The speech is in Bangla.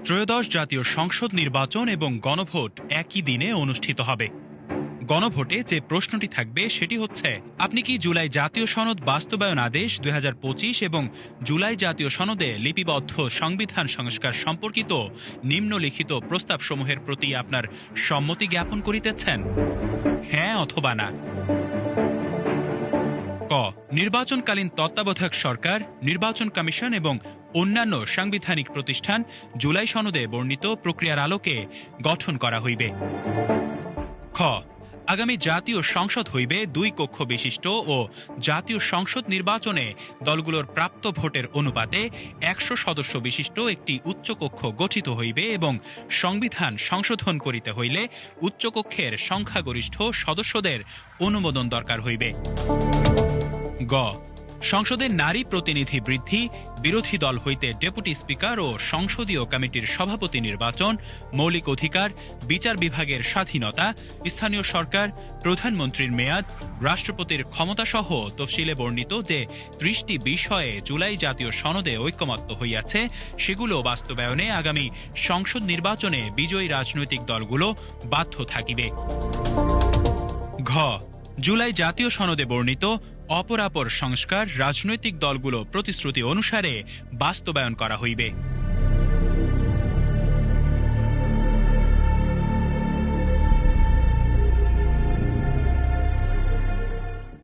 ত্রয়োদশ জাতীয় সংসদ নির্বাচন এবং গণভোট একই দিনে অনুষ্ঠিত হবে। গণভোটে যে প্রশ্নটি থাকবে সেটি হচ্ছে, আপনি কি জুলাই জাতীয় সনদ বাস্তবায়ন আদেশ ২০২৫ এবং জুলাই জাতীয় সনদে লিপিবদ্ধ সংবিধান সংস্কার সম্পর্কিত নিম্নলিখিত প্রস্তাবসমূহের প্রতি আপনার সম্মতি জ্ঞাপন করিতেছেন? হ্যাঁ অথবা না। ক, নির্বাচনকালীন তত্ত্বাবধায়ক সরকার, নির্বাচন কমিশন এবং অন্যান্য সাংবিধানিক প্রতিষ্ঠান জুলাই সনদে বর্ণিত প্রক্রিয়ার আলোকে গঠন করা হইবে। খ, আগামী জাতীয় সংসদ হইবে ২ কক্ষ বিশিষ্ট ও জাতীয় সংসদ নির্বাচনে দলগুলোর প্রাপ্ত ভোটের অনুপাতে ১০০ সদস্য বিশিষ্ট একটি উচ্চকক্ষ গঠিত হইবে এবং সংবিধান সংশোধন করিতে হইলে উচ্চকক্ষের সংখ্যাগরিষ্ঠ সদস্যদের অনুমোদন দরকার হইবে। গ, সংসদের নারী প্রতিনিধি বৃদ্ধি, বিরোধী দল হইতে ডেপুটি স্পিকার ও সংসদীয় কমিটির সভাপতি নির্বাচন, মৌলিক অধিকার, বিচার বিভাগের স্বাধীনতা, স্থানীয় সরকার, প্রধানমন্ত্রীর মেয়াদ, রাষ্ট্রপতির ক্ষমতাসহ তফসিলে বর্ণিত যে ৩০টি বিষয়ে জুলাই জাতীয় সনদে ঐকমত্য হইয়াছে, সেগুলো বাস্তবায়নে আগামী সংসদ নির্বাচনে বিজয়ী রাজনৈতিক দলগুলো বাধ্য থাকিবে। ঘ, জুলাই জাতীয় সনদে বর্ণিত অপরাপর সংস্কার রাজনৈতিক দলগুলো প্রতিশ্রুতি অনুসারে বাস্তবায়ন করা হইবে।